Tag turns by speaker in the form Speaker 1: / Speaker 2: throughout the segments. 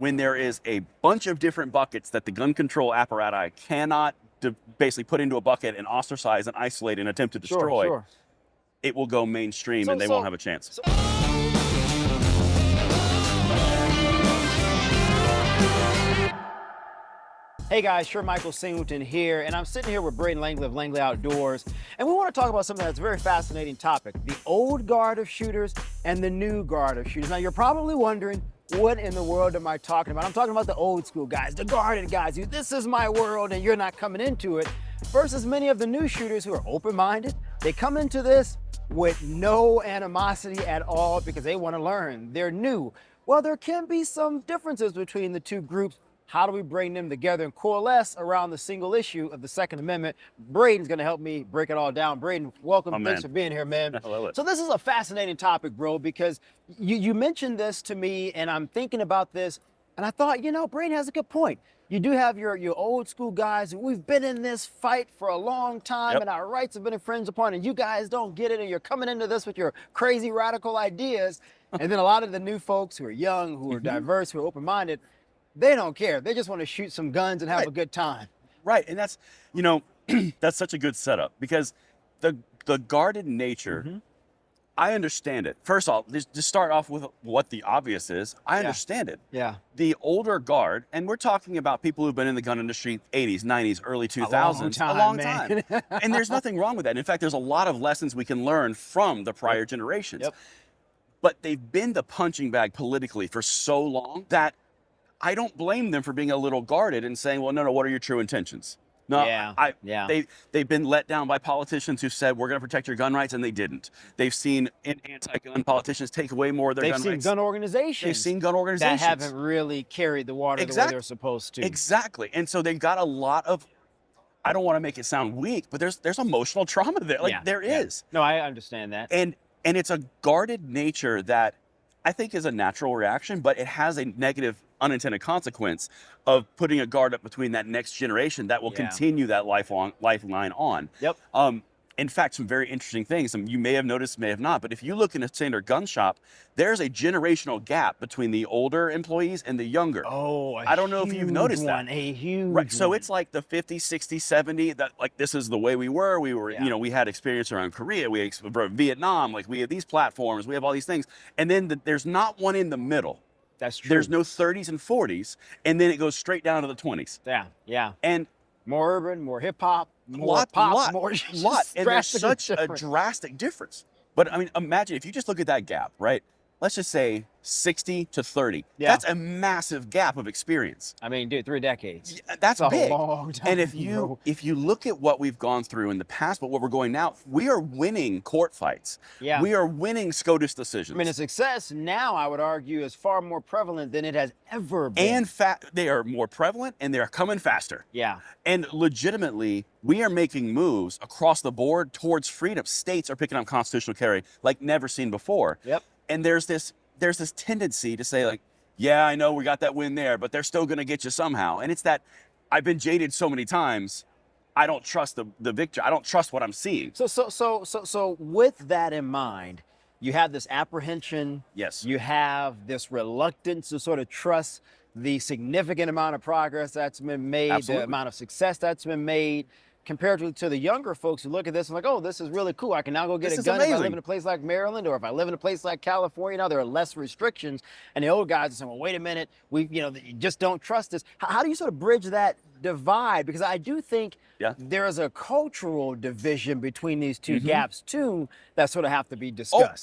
Speaker 1: when there is a bunch of different buckets that the gun control apparatus cannot basically put into a bucket and ostracize and isolate and attempt to destroy,
Speaker 2: Sure.
Speaker 1: it will go mainstream and they won't have a chance.
Speaker 2: Hey guys, Sure Michael Singleton here, and I'm sitting here with Braden Langley of Langley Outdoors, and we want to talk about something that's a very fascinating topic, the old guard of shooters and the new guard of shooters. Now you're probably wondering, what in the world am I talking about? I'm talking about the old school guys, the guarded guys, who this is my world and you're not coming into it, versus many of the new shooters who are open-minded. They come into this with no animosity at all because they want to learn. They're new. Well, there can be some differences between the two groups. How do we bring them together and coalesce around the single issue of the Second Amendment? Braden's gonna help me break it all down. Braden, welcome. Thanks for being here, man.
Speaker 1: I love it.
Speaker 2: So this is a fascinating topic, bro, because you mentioned this to me and I'm thinking about this and I thought, you know, Braden has a good point. You do have your old school guys. We've been in this fight for a long time and our rights have been infringed upon and you guys don't get it and you're coming into this with your crazy radical ideas. And then a lot of the new folks who are young, who are diverse, who are open-minded, they don't care. They just want to shoot some guns and have a good time.
Speaker 1: Right, and that's, you know, that's such a good setup because the guarded nature, I understand it. First off, just start off with what the obvious is. I understand it.
Speaker 2: Yeah.
Speaker 1: The older guard, and we're talking about people who've been in the gun industry 80s, 90s, early 2000s, a long time. And there's nothing wrong with that. In fact, there's a lot of lessons we can learn from the prior generations. But they've been the punching bag politically for so long that I don't blame them for being a little guarded and saying, well, no, what are your true intentions? No, they've been let down by politicians who said, we're going to protect your gun rights, and they didn't. They've seen anti-gun politicians take away more of their gun rights.
Speaker 2: They've seen gun organizations.
Speaker 1: They've seen gun organizations.
Speaker 2: That haven't really carried the water the way they're supposed to.
Speaker 1: Exactly. And so they've got a lot of, I don't want to make it sound weak, but there's emotional trauma there. Like there is.
Speaker 2: No, I understand that.
Speaker 1: And it's a guarded nature that I think is a natural reaction, but it has a negative unintended consequence of putting a guard up between that next generation that will continue that lifeline on. In fact, some very interesting things, you may have noticed, may have not, but if you look in a standard gun shop, there's a generational gap between the older employees and the younger.
Speaker 2: Oh,
Speaker 1: I don't know if you've noticed that.
Speaker 2: A huge one.
Speaker 1: So it's like the 50s, 60s, 70s, that like this is the way we were. We were, you know, we had experience around Korea, we had Vietnam, like we have these platforms, we have all these things. And then there's not one in the middle.
Speaker 2: That's true.
Speaker 1: There's no 30s and 40s, and then it goes straight down to the 20s.
Speaker 2: Yeah.
Speaker 1: And
Speaker 2: more urban, more hip hop, more pop, more
Speaker 1: and there's such a drastic difference. But I mean, imagine if you just look at that gap, right? Let's just say 60 to 30. That's a massive gap of experience.
Speaker 2: I mean, dude, 3 decades.
Speaker 1: That's big.
Speaker 2: A long time.
Speaker 1: And if you look at what we've gone through in the past, but what we're going now, we are winning court fights. We are winning SCOTUS decisions.
Speaker 2: I mean, the success now, I would argue, is far more prevalent than it has ever been.
Speaker 1: And they are more prevalent and they are coming faster. And legitimately, we are making moves across the board towards freedom. States are picking up constitutional carry like never seen before. And there's this tendency to say like, yeah, I know we got that win there, but they're still going to get you somehow. And it's that I've been jaded so many times. I don't trust the victory. I don't trust what I'm seeing.
Speaker 2: So with that in mind, you have this apprehension. You have this reluctance to sort of trust the significant amount of progress that's been made, the amount of success that's been made. Compared to the younger folks who look at this and like, oh, this is really cool. I can now go get a gun if I live in a place like Maryland, or if I live in a place like California. Now there are less restrictions. And the old guys are saying, well, wait a minute, you just don't trust this. How do you sort of bridge that divide? Because I do think there is a cultural division between these two gaps too that sort of have to be discussed.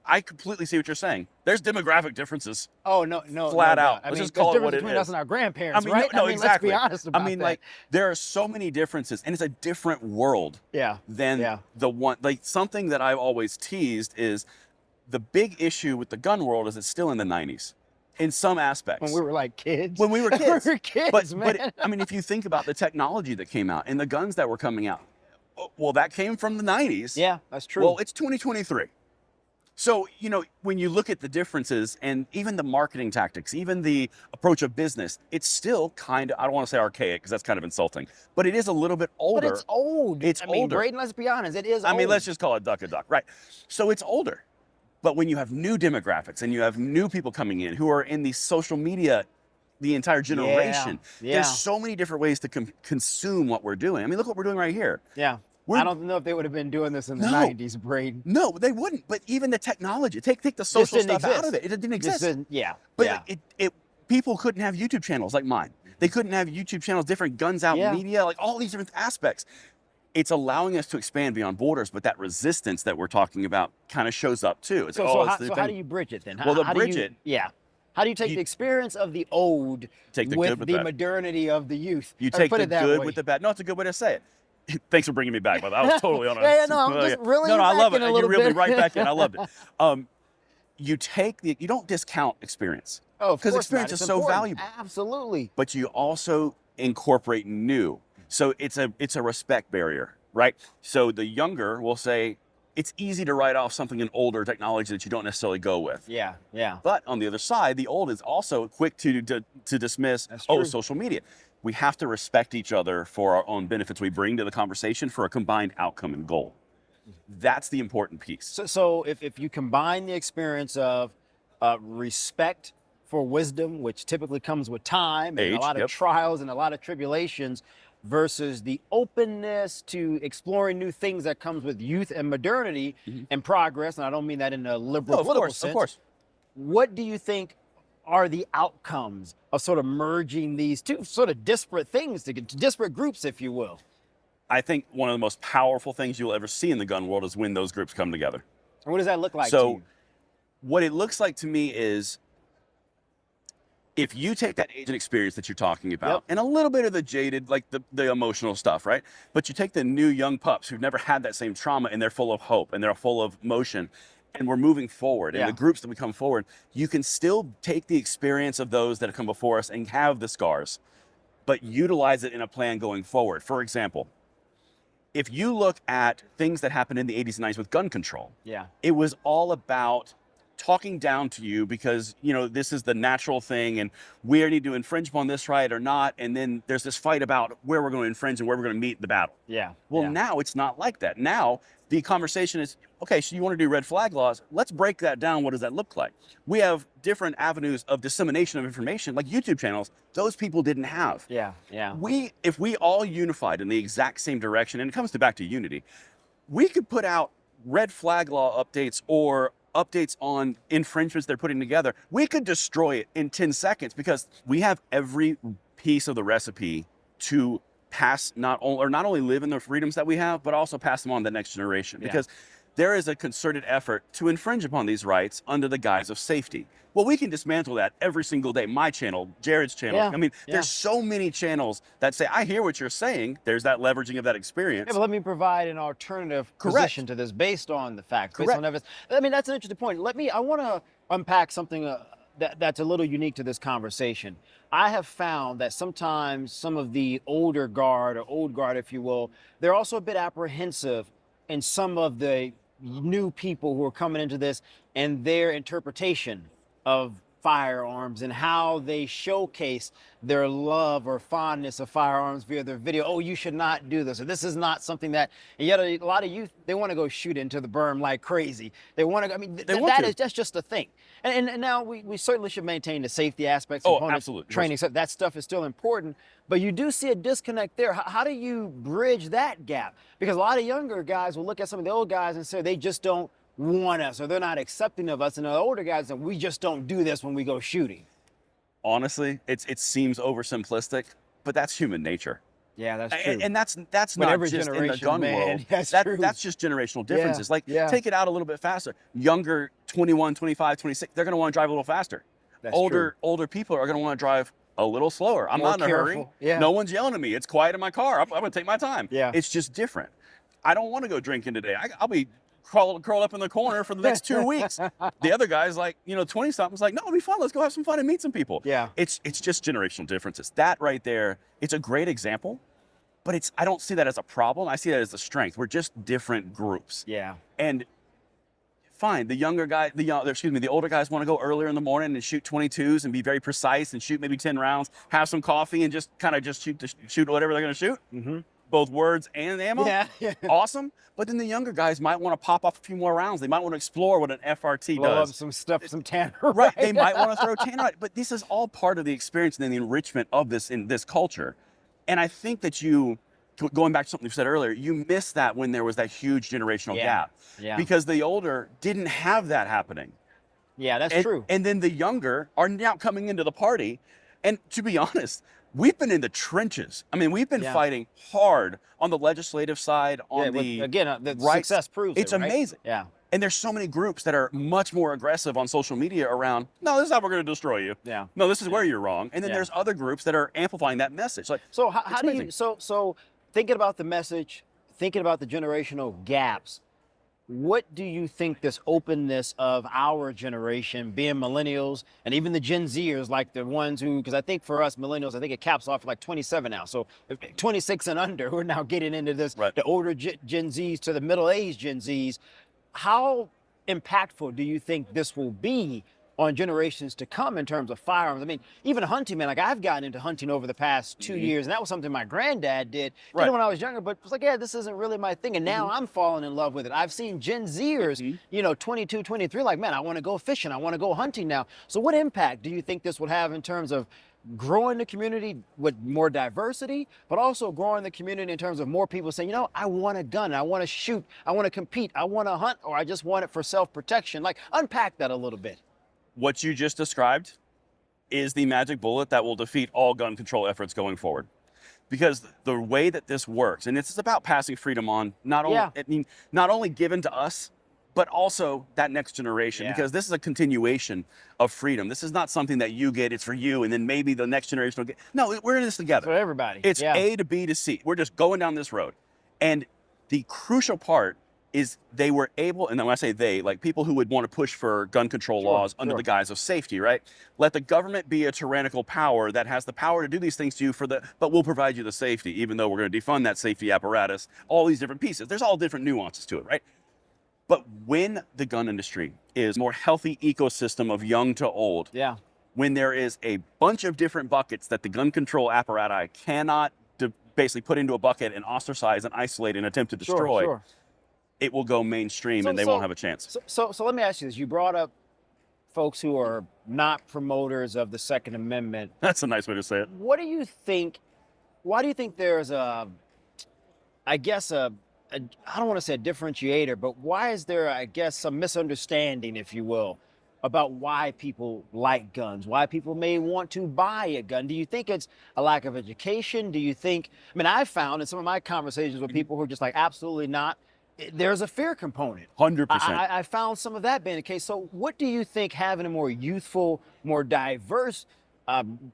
Speaker 1: I completely see what you're saying. There's demographic differences.
Speaker 2: Oh, no.
Speaker 1: Flat out.
Speaker 2: Let's
Speaker 1: just call it what it is.
Speaker 2: Between us and our grandparents,
Speaker 1: right?
Speaker 2: Exactly. Let's be honest about that.
Speaker 1: I mean, like, there are so many differences, and it's a different world than the one. Like, something that I've always teased is the big issue with the gun world is it's still in the 90s. In some aspects.
Speaker 2: When we were like kids.
Speaker 1: When we were kids.
Speaker 2: We were kids, man.
Speaker 1: But, I mean, if you think about the technology that came out and the guns that were coming out, well, that came from the 90s.
Speaker 2: Yeah, that's true.
Speaker 1: Well, it's 2023. So, you know, when you look at the differences and even the marketing tactics, even the approach of business, it's still kind of, I don't want to say archaic because that's kind of insulting, but it is a little bit older.
Speaker 2: But it's old.
Speaker 1: It's older.
Speaker 2: I mean, Braden, let's be honest, it is old.
Speaker 1: I mean, let's just call it duck a duck, right? So it's older. But when you have new demographics and you have new people coming in who are in the social media, the entire generation, there's so many different ways to consume what we're doing. I mean, look what we're doing right here.
Speaker 2: Yeah. I don't know if they would have been doing this in the 90s, Braden.
Speaker 1: No, they wouldn't. But even the technology, take the social stuff out of it. It didn't exist. But people couldn't have YouTube channels like mine. They couldn't have YouTube channels, different guns out media, like all these different aspects. It's allowing us to expand beyond borders, but that resistance that we're talking about kind of shows up too. It's
Speaker 2: so how do you bridge it then?
Speaker 1: Well, bridge it.
Speaker 2: Yeah. How do you take the experience of the old with the modernity of the youth?
Speaker 1: You take the good with the bad. No, it's a good way to say it. Thanks for bringing me back, brother. I was totally on it.
Speaker 2: I'm just reeling you back
Speaker 1: I love it.
Speaker 2: in a
Speaker 1: You
Speaker 2: little
Speaker 1: reeled me
Speaker 2: bit.
Speaker 1: right back in. I loved it. You don't discount experience.
Speaker 2: Oh,
Speaker 1: because experience is so valuable.
Speaker 2: Absolutely.
Speaker 1: But you also incorporate new. So it's a respect barrier, right? So the younger will say, it's easy to write off something in older technology that you don't necessarily go with.
Speaker 2: Yeah.
Speaker 1: But on the other side, the old is also quick to dismiss, social media. We have to respect each other for our own benefits we bring to the conversation for a combined outcome and goal. That's the important piece.
Speaker 2: So if you combine the experience of respect for wisdom, which typically comes with time and a lot of trials and a lot of tribulations, versus the openness to exploring new things that comes with youth and modernity and progress, and I don't mean that in a liberal political sense.
Speaker 1: Of course.
Speaker 2: What do you think are the outcomes of sort of merging these two sort of disparate things, disparate groups, if you will?
Speaker 1: I think one of the most powerful things you'll ever see in the gun world is when those groups come together.
Speaker 2: And what does that look like to you?
Speaker 1: What it looks like to me is, if you take that age and experience that you're talking about, and a little bit of the jaded, like the emotional stuff, right? But you take the new young pups who've never had that same trauma, and they're full of hope and they're full of motion, and we're moving forward. And the groups that we come forward, you can still take the experience of those that have come before us and have the scars, but utilize it in a plan going forward. For example, if you look at things that happened in the 80s and 90s with gun control, it was all about talking down to you because, this is the natural thing and we need to infringe upon this right or not. And then there's this fight about where we're going to infringe and where we're going to meet the battle. Now it's not like that. Now the conversation is, okay, so you want to do red flag laws? Let's break that down. What does that look like? We have different avenues of dissemination of information, like YouTube channels. Those people didn't have. If we all unified in the exact same direction, and it comes back to unity, we could put out red flag law updates or updates on infringements they're putting together. We could destroy it in 10 seconds because we have every piece of the recipe to pass not only live in the freedoms that we have, but also pass them on to the next generation. Because there is a concerted effort to infringe upon these rights under the guise of safety. Well, we can dismantle that every single day. My channel, Jared's channel. I mean, there's so many channels that say, I hear what you're saying. There's that leveraging of that experience.
Speaker 2: But let me provide an alternative position to this based on the facts, based on evidence. I mean, that's an interesting point. I want to unpack something that's a little unique to this conversation. I have found that sometimes some of the older guard, or old guard, if you will, they're also a bit apprehensive in some of the new people who are coming into this and their interpretation of firearms and how they showcase their love or fondness of firearms via their video. Oh, you should not do this, or this is not something that, and yet a lot of youth, they want to go shoot into the berm like crazy. They want to, I mean, that's just a thing. And now we certainly should maintain the safety aspects,
Speaker 1: absolutely.
Speaker 2: Training, so that stuff is still important, but you do see a disconnect there. How do you bridge that gap? Because a lot of younger guys will look at some of the old guys and say they just don't want us, or they're not accepting of us, and the older guys that we just don't do this when we go shooting.
Speaker 1: Honestly, it seems oversimplistic, but that's human nature.
Speaker 2: Yeah, that's true.
Speaker 1: And that's not just in the gun world. That's just generational differences. Take it out a little bit faster. Younger, 21, 25, 26, they're going to want to drive a little faster.
Speaker 2: That's
Speaker 1: older people are going to want to drive a little slower. I'm not in a hurry. No one's yelling at me. It's quiet in my car. I'm going to take my time. It's just different. I don't want to go drinking today. I'll be curled up in the corner for the next 2 weeks. The other guy's like, 20-something's like, no, it'll be fun. Let's go have some fun and meet some people. It's just generational differences. That right there, it's a great example, but I don't see that as a problem. I see that as a strength. We're just different groups. And fine, the older guys want to go earlier in the morning and shoot 22s and be very precise and shoot maybe 10 rounds, have some coffee and just shoot whatever they're going to shoot. both words and ammo.
Speaker 2: Yeah.
Speaker 1: Awesome. But then the younger guys might want to pop off a few more rounds. They might want to explore what an FRT
Speaker 2: Blow
Speaker 1: does.
Speaker 2: up some stuff, some tanner.
Speaker 1: Right. They might want to throw tanner. But this is all part of the experience and then the enrichment of this in this culture. And I think that going back to something you said earlier, you missed that when there was that huge generational gap.
Speaker 2: Yeah.
Speaker 1: Because the older didn't have that happening.
Speaker 2: Yeah, that's true.
Speaker 1: And then the younger are now coming into the party. And to be honest, we've been in the trenches. I mean, we've been fighting hard on the legislative side, on the
Speaker 2: rights. Success proves
Speaker 1: it's
Speaker 2: it, right?
Speaker 1: amazing.
Speaker 2: Yeah.
Speaker 1: And there's so many groups that are much more aggressive on social media around, no, this is how we're going to destroy you.
Speaker 2: Yeah.
Speaker 1: No, this is where you're wrong. And then there's other groups that are amplifying that message. Like,
Speaker 2: so how do you, so thinking about the message, thinking about the generational gaps, what do you think this openness of our generation, being millennials, and even the Gen Zers, like the ones who, because I think for us millennials, I think it caps off at like 27 now. So 26 and under, we're now getting into this, the older Gen Zs to the middle-aged Gen Zs. How impactful do you think this will be on generations to come in terms of firearms? I mean, even hunting, man, like I've gotten into hunting over the past 2 years, and that was something my granddad did when I was younger, but it was like, yeah, this isn't really my thing. And now I'm falling in love with it. I've seen Gen Zers, 22, 23, like, man, I want to go fishing. I want to go hunting now. So what impact do you think this would have in terms of growing the community with more diversity, but also growing the community in terms of more people saying, I want a gun, I want to shoot, I want to compete, I want to hunt, or I just want it for self-protection? Like, unpack that a little bit.
Speaker 1: What you just described is the magic bullet that will defeat all gun control efforts going forward. Because the way that this works, and it's about passing freedom on, not only given to us, but also that next generation, because this is a continuation of freedom. This is not something that you get, it's for you, and then maybe the next generation will get. No, we're in this together.
Speaker 2: For everybody.
Speaker 1: It's A to B to C. We're just going down this road. And the crucial part is they were able, and when I say they, like people who would want to push for gun control laws under the guise of safety, right? Let the government be a tyrannical power that has the power to do these things to you but we'll provide you the safety, even though we're going to defund that safety apparatus, all these different pieces. There's all different nuances to it, right? But when the gun industry is a more healthy ecosystem of young to old, when there is a bunch of different buckets that the gun control apparatus cannot basically put into a bucket and ostracize and isolate and attempt to destroy, it will go mainstream and they won't have a chance.
Speaker 2: So let me ask you this. You brought up folks who are not promoters of the Second Amendment.
Speaker 1: That's a nice way to say it.
Speaker 2: What do you think, why do you think there's I don't want to say a differentiator, but why is there, I guess, some misunderstanding, if you will, about why people like guns, why people may want to buy a gun? Do you think it's a lack of education? Do you think, I've found in some of my conversations with people who are just like, absolutely not, there's a fear component.
Speaker 1: 100%.
Speaker 2: I found some of that being the case. So what do you think having a more youthful, more diverse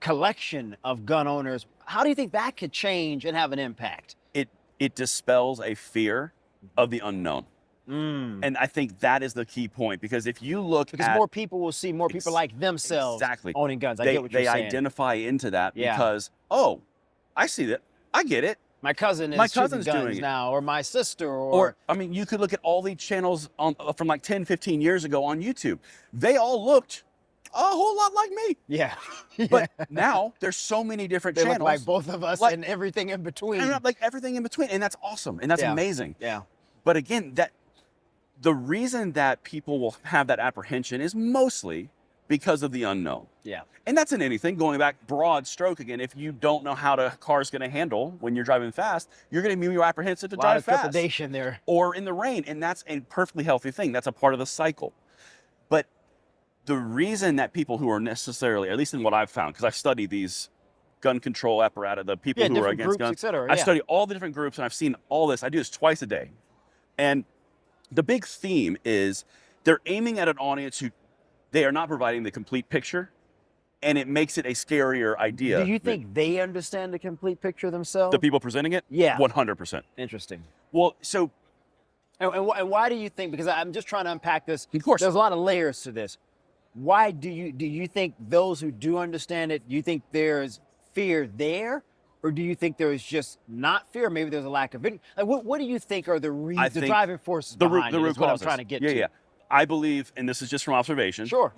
Speaker 2: collection of gun owners, how do you think that could change and have an impact?
Speaker 1: It dispels a fear of the unknown. And I think that is the key point, because if you look
Speaker 2: because more people will see more people like themselves owning guns. I get what you're saying.
Speaker 1: They identify into that because, oh, I see that. I get it.
Speaker 2: My cousin is shooting guns now, or my sister,
Speaker 1: or you could look at all the channels from like 10, 15 years ago on YouTube. They all looked a whole lot like me.
Speaker 2: Yeah.
Speaker 1: But now there's so many different channels.
Speaker 2: Look like both of us and everything in between.
Speaker 1: Like everything in between. And that's awesome. And that's amazing.
Speaker 2: Yeah.
Speaker 1: But again, the reason that people will have that apprehension is mostly because of the unknown.
Speaker 2: Yeah.
Speaker 1: And that's in anything, going back broad stroke again. If you don't know how a car's going to handle when you're driving fast, you're going to be more apprehensive to drive fast.
Speaker 2: A lot of trepidation there.
Speaker 1: Or in the rain, and that's a perfectly healthy thing. That's a part of the cycle. But the reason that people who are necessarily, at least in what I've found, because I've studied these gun control apparatus, the people who are against guns, I study all the different groups, and I've seen all this. I do this twice a day. And the big theme is they're aiming at an audience who they are not providing the complete picture, and it makes it a scarier idea.
Speaker 2: Do you think they understand the complete picture themselves?
Speaker 1: The people presenting it?
Speaker 2: Yeah.
Speaker 1: 100%.
Speaker 2: Interesting.
Speaker 1: Well, so...
Speaker 2: And why do you think, because I'm just trying to unpack this.
Speaker 1: Of course.
Speaker 2: There's a lot of layers to this. Why do you think those who do understand it, do you think there's fear there? Or do you think there is just not fear? Maybe there's a lack of it. Like, what do you think are the driving forces behind it? The root cause I'm trying to get to.
Speaker 1: Yeah. I believe, and this is just from observation.
Speaker 2: Sure.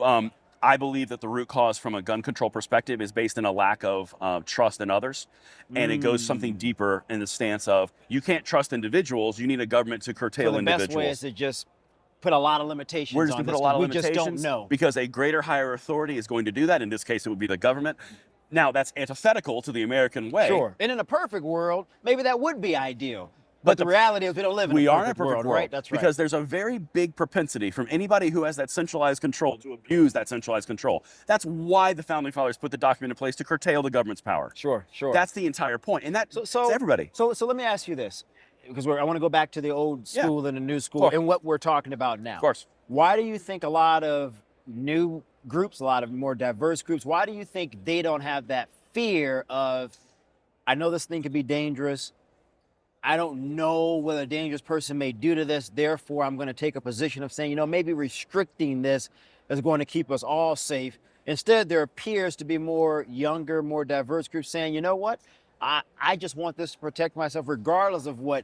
Speaker 1: I believe that the root cause from a gun control perspective is based in a lack of trust in others. And it goes something deeper in the stance of you can't trust individuals. You need a government to curtail
Speaker 2: So the
Speaker 1: individuals.
Speaker 2: best way is to just put a lot of limitations
Speaker 1: We're just
Speaker 2: on
Speaker 1: going to
Speaker 2: this,
Speaker 1: put a lot of
Speaker 2: 'cause we just
Speaker 1: limitations
Speaker 2: don't know.
Speaker 1: because a greater, higher authority is going to do that. In this case, it would be the government. Now, that's antithetical to the American way.
Speaker 2: Sure. And in a perfect world, maybe that would be ideal. But the reality is we don't live in
Speaker 1: We
Speaker 2: a
Speaker 1: are in a
Speaker 2: perfect
Speaker 1: perfect world,
Speaker 2: right? That's right.
Speaker 1: because there's a very big propensity from anybody who has that centralized control to abuse that centralized control. That's why the Founding Fathers put the document in place to curtail the government's power.
Speaker 2: Sure.
Speaker 1: That's the entire point, and that's everybody.
Speaker 2: So let me ask you this, because I want to go back to the old school and the new school
Speaker 1: Course.
Speaker 2: and what we're talking about now.
Speaker 1: Of course.
Speaker 2: Why do you think a lot of new groups, a lot of more diverse groups, why do you think they don't have that fear of, I know this thing could be dangerous, I don't know what a dangerous person may do to this, therefore I'm going to take a position of saying, maybe restricting this is going to keep us all safe. Instead, there appears to be more younger, more diverse groups saying, you know what, I just want this to protect myself regardless of what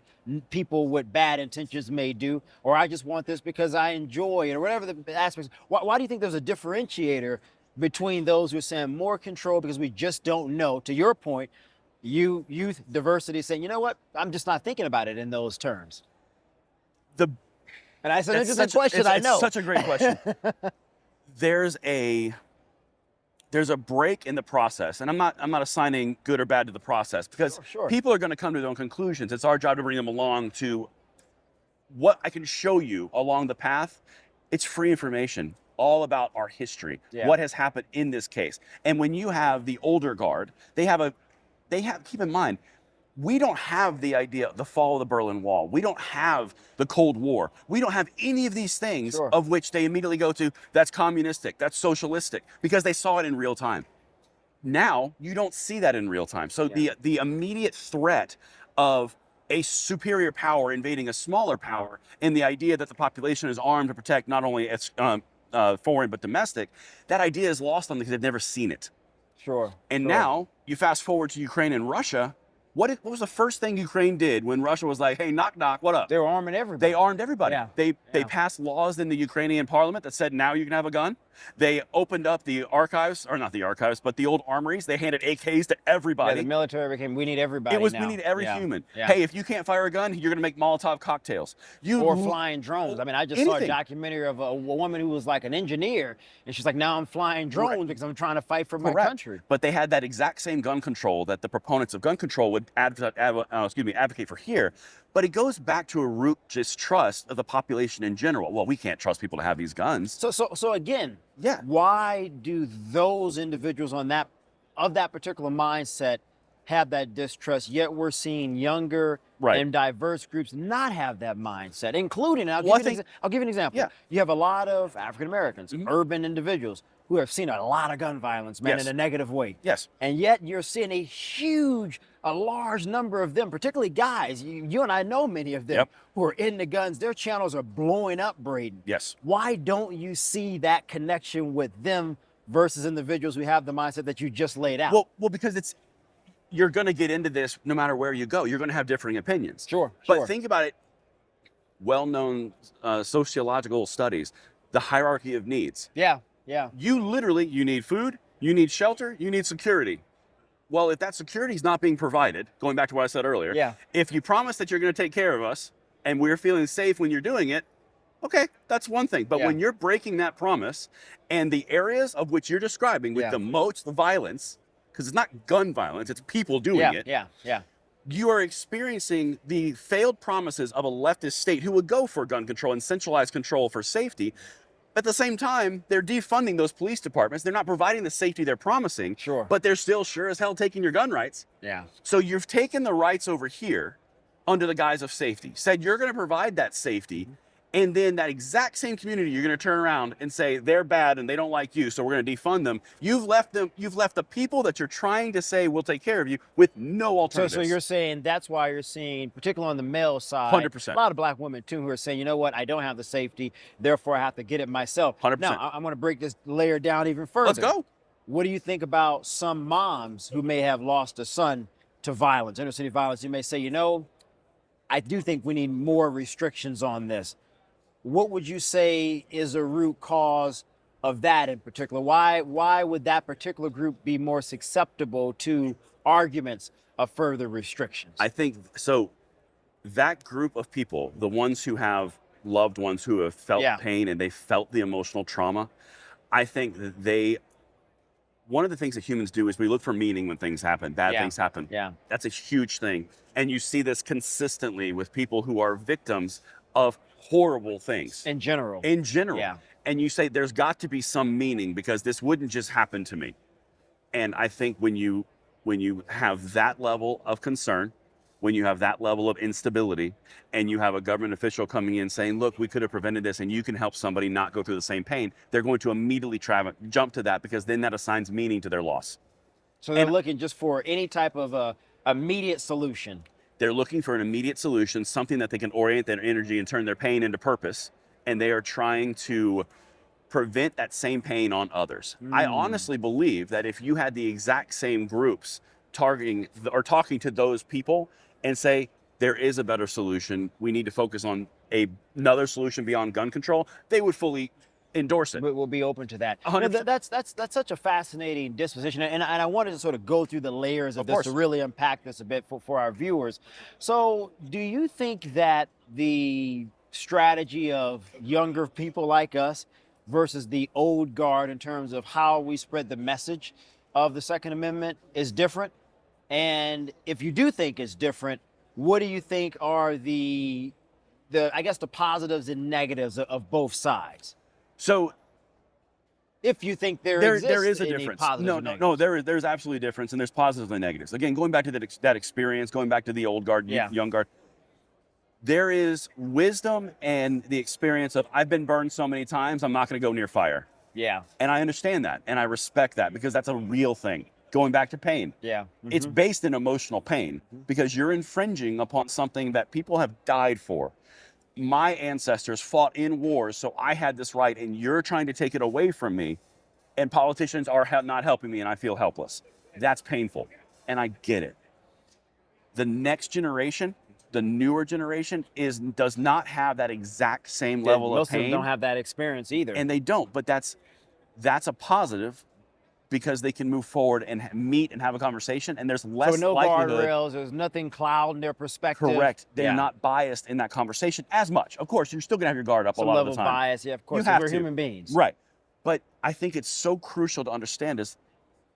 Speaker 2: people with bad intentions may do, or I just want this because I enjoy it, or whatever the aspects. Why do you think there's a differentiator between those who are saying more control because we just don't know, to your point, youth diversity saying, you know what, I'm just not thinking about it in those terms? And I said, it's a question, I know.
Speaker 1: It's such a great question. There's a break in the process, and I'm not assigning good or bad to the process, because people are going to come to their own conclusions. It's our job to bring them along to what I can show you along the path. It's free information, all about our history, what has happened in this case. And when you have the older guard, keep in mind, we don't have the idea of the fall of the Berlin Wall. We don't have the Cold War. We don't have any of these things of which they immediately go to, that's communistic, that's socialistic, because they saw it in real time. Now, you don't see that in real time. So the immediate threat of a superior power invading a smaller power, and the idea that the population is armed to protect not only its foreign but domestic, that idea is lost on them because they've never seen it. And now, you fast forward to Ukraine and Russia. What was the first thing Ukraine did when Russia was like, hey, knock, knock, what up?
Speaker 2: They were arming everybody.
Speaker 1: They armed everybody. They passed laws in the Ukrainian parliament that said now you can have a gun. They opened up the archives, or not the archives, but the old armories. They handed AKs to everybody.
Speaker 2: The military became, we need everybody now.
Speaker 1: We need every human. Hey, if you can't fire a gun, you're going to make Molotov cocktails.
Speaker 2: Or flying drones. I mean, I just saw a documentary of a woman who was like an engineer, and she's like, now I'm flying drones because I'm trying to fight for my country.
Speaker 1: But they had that exact same gun control that the proponents of gun control would advocate for here. But it goes back to a root distrust of the population in general. Well, we can't trust people to have these guns.
Speaker 2: So again, why do those individuals of that particular mindset have that distrust, yet we're seeing younger and diverse groups not have that mindset, including, I'll give you an example. You have a lot of African Americans, urban individuals, who have seen a lot of gun violence, in a negative way. And yet you're seeing a large number of them, particularly guys, you and I know many of them, who are into guns. Their channels are blowing up, Braden. Why don't you see that connection with them versus individuals who have the mindset that you just laid out?
Speaker 1: Well, because you're going to get into this no matter where you go. You're going to have differing opinions. But think about it, well-known sociological studies, the hierarchy of needs. You need food, you need shelter, you need security. Well, if that security is not being provided, going back to what I said earlier, if you promise that you're going to take care of us and we're feeling safe when you're doing it, okay, that's one thing. But when you're breaking that promise, and the areas of which you're describing with the moats, the violence, because it's not gun violence, it's people doing it. You are experiencing the failed promises of a leftist state who would go for gun control and centralized control for safety. At the same time, they're defunding those police departments. They're not providing the safety they're promising, but they're still sure as hell taking your gun rights. So you've taken the rights over here under the guise of safety, said you're going to provide that safety, and then that exact same community, you're going to turn around and say they're bad and they don't like you, so we're going to defund them. You've left the people that you're trying to say will take care of you with no alternatives.
Speaker 2: So you're saying that's why you're seeing, particularly on the male side,
Speaker 1: 100%.
Speaker 2: a lot of black women too who are saying, you know what, I don't have the safety, therefore I have to get it myself.
Speaker 1: 100%.
Speaker 2: Now, I'm going to break this layer down even further.
Speaker 1: Let's go.
Speaker 2: What do you think about some moms who may have lost a son to violence, inner city violence? You may say, you know, I do think we need more restrictions on this. What would you say is a root cause of that in particular? Why would that particular group be more susceptible to arguments of further restrictions?
Speaker 1: I think so. That group of people, the ones who have loved ones who have felt pain and they felt the emotional trauma, I think that one of the things that humans do is we look for meaning when things happen, bad things happen.
Speaker 2: Yeah.
Speaker 1: That's a huge thing. And you see this consistently with people who are victims of horrible things.
Speaker 2: In general.
Speaker 1: Yeah. And you say, there's got to be some meaning because this wouldn't just happen to me. And I think when you have that level of concern, when you have that level of instability, and you have a government official coming in saying, look, we could have prevented this and you can help somebody not go through the same pain, they're going to immediately jump to that because then that assigns meaning to their loss.
Speaker 2: So they're looking just for any type of immediate solution.
Speaker 1: They're looking for an immediate solution, something that they can orient their energy and turn their pain into purpose. And they are trying to prevent that same pain on others. I honestly believe that if you had the exact same groups targeting or talking to those people and say, there is a better solution, we need to focus on another solution beyond gun control, they would fully endorse it.
Speaker 2: We'll be open to that.
Speaker 1: 100%.
Speaker 2: That's such a fascinating disposition, and I wanted to sort of go through the layers of this to really unpack this a bit for our viewers. So do you think that the strategy of younger people like us versus the old guard in terms of how we spread the message of the Second Amendment is different? And if you do think it's different, what do you think are the I guess the positives and negatives of both sides? So if you think there is a difference.
Speaker 1: No, there's absolutely a difference, and there's positives and negatives. Again, going back to that experience, going back to the old guard, young guard, there is wisdom and the experience of, I've been burned so many times, I'm not going to go near fire.
Speaker 2: Yeah.
Speaker 1: And I understand that, and I respect that because that's a real thing. Going back to pain.
Speaker 2: Yeah.
Speaker 1: It's based in emotional pain because you're infringing upon something that people have died for. My ancestors fought in wars, so I had this right, and you're trying to take it away from me, and politicians are not helping me, and I feel helpless. That's painful, and I get it. The next generation, the newer generation, does not have that exact same level of pain.
Speaker 2: Most of them don't have that experience either.
Speaker 1: And they don't, but that's a positive because they can move forward and meet and have a conversation, and there's less
Speaker 2: so no
Speaker 1: likelihood.
Speaker 2: guardrails, there's nothing clouding their perspective.
Speaker 1: Correct. They're not biased in that conversation as much. Of course, you're still gonna have your guard up a lot of the time.
Speaker 2: Some level of bias, yeah, of course, we're human beings.
Speaker 1: Right. But I think it's so crucial to understand is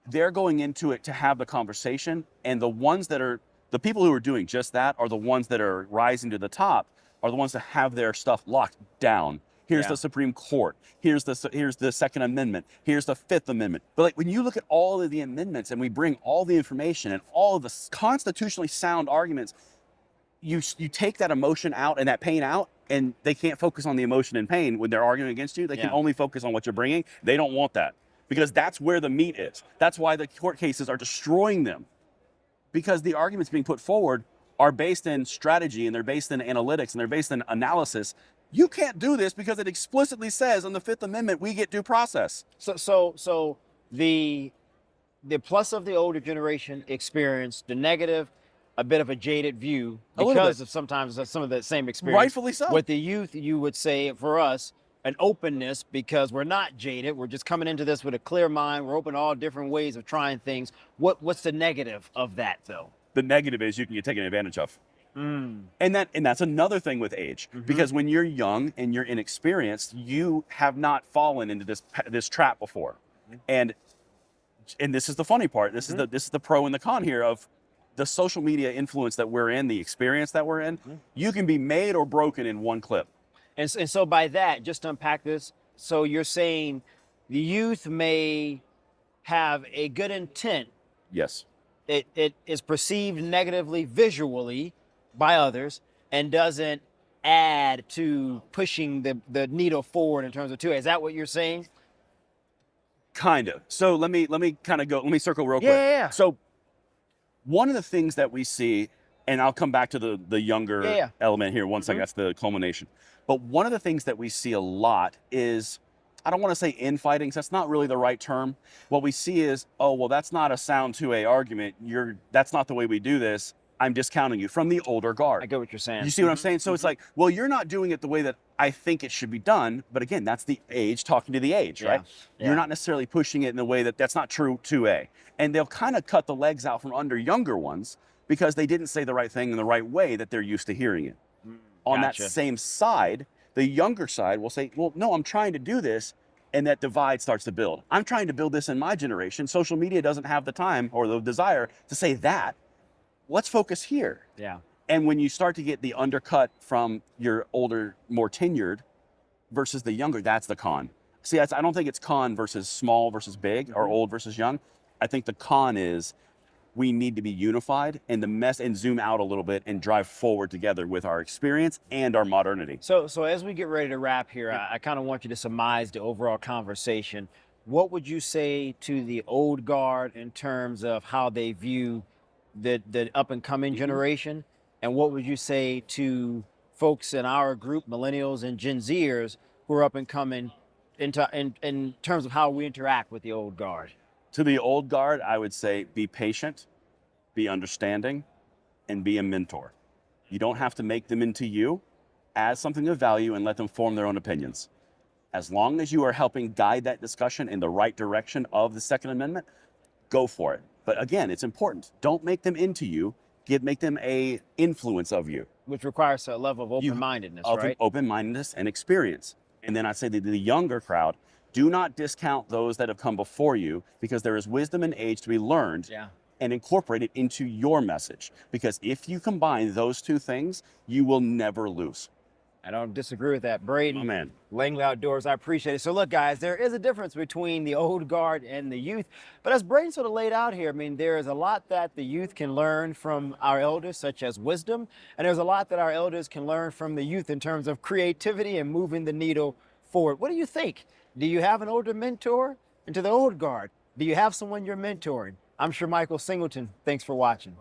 Speaker 1: they're going into it to have the conversation, and the people who are doing just that are the ones that are rising to the top, are the ones that have their stuff locked down. Here's the Supreme Court. Here's the Second Amendment. Here's the Fifth Amendment. But like when you look at all of the amendments and we bring all the information and all of the constitutionally sound arguments, you take that emotion out and that pain out, and they can't focus on the emotion and pain when they're arguing against you. They can only focus on what you're bringing. They don't want that because that's where the meat is. That's why the court cases are destroying them, because the arguments being put forward are based in strategy, and they're based in analytics, and they're based in analysis. You can't do this because it explicitly says in the Fifth Amendment we get due process.
Speaker 2: So the plus of the older generation experience, the negative, a bit of a jaded view because of sometimes some of the same experience.
Speaker 1: Rightfully so.
Speaker 2: With the youth, you would say for us, an openness because we're not jaded. We're just coming into this with a clear mind. We're open to all different ways of trying things. What's the negative of that though?
Speaker 1: The negative is you can get taken advantage of. And that's another thing with age, because when you're young and you're inexperienced, you have not fallen into this trap before. And this is the funny part. This is the pro and the con here of the social media influence that we're in, the experience that we're in. You can be made or broken in one clip.
Speaker 2: And so by that, just to unpack this, so you're saying the youth may have a good intent.
Speaker 1: Yes.
Speaker 2: It is perceived negatively visually by others and doesn't add to pushing the needle forward in terms of two. Is that what you're saying?
Speaker 1: Kind of. So let me circle real quick.
Speaker 2: Yeah.
Speaker 1: So one of the things that we see, and I'll come back to the younger element here one second, that's the culmination. But one of the things that we see a lot is, I don't want to say infighting, that's not really the right term. What we see is, oh, well, that's not a sound 2A argument. That's not the way we do this. I'm discounting you from the older guard.
Speaker 2: I get what you're saying.
Speaker 1: You see what I'm saying? So it's like, well, you're not doing it the way that I think it should be done, but again, that's the age talking to the age, right?
Speaker 2: Yeah.
Speaker 1: You're not necessarily pushing it in the way that's not true 2A. And they'll kind of cut the legs out from under younger ones because they didn't say the right thing in the right way that they're used to hearing it. On that same side, the younger side will say, well, no, I'm trying to do this. And that divide starts to build. I'm trying to build this in my generation. Social media doesn't have the time or the desire to say that. Let's focus here.
Speaker 2: Yeah.
Speaker 1: And when you start to get the undercut from your older, more tenured versus the younger, that's the con. See, I don't think it's con versus small versus big or old versus young. I think the con is we need to be unified and zoom out a little bit and drive forward together with our experience and our modernity.
Speaker 2: So as we get ready to wrap here, I kind of want you to surmise the overall conversation. What would you say to the old guard in terms of how they view the up and coming generation? And what would you say to folks in our group, Millennials and Gen Zers, who are up and coming in terms of how we interact with the old guard?
Speaker 1: To the old guard, I would say be patient, be understanding, and be a mentor. You don't have to make them into you. Add something of value and let them form their own opinions. As long as you are helping guide that discussion in the right direction of the Second Amendment, go for it. But again, it's important. Don't make them into you. Make them a influence of you.
Speaker 2: Which requires a level of open-mindedness, right?
Speaker 1: Open-mindedness and experience. And then I say that the younger crowd, do not discount those that have come before you because there is wisdom and age to be learned and incorporate it into your message. Because if you combine those two things, you will never lose.
Speaker 2: I don't disagree with that. Braden,
Speaker 1: oh, man.
Speaker 2: Langley Outdoors, I appreciate it. So look, guys, there is a difference between the old guard and the youth. But as Braden sort of laid out here, I mean, there is a lot that the youth can learn from our elders, such as wisdom. And there's a lot that our elders can learn from the youth in terms of creativity and moving the needle forward. What do you think? Do you have an older mentor? And to the old guard, do you have someone you're mentoring? I'm sure Michael Singleton. Thanks for watching.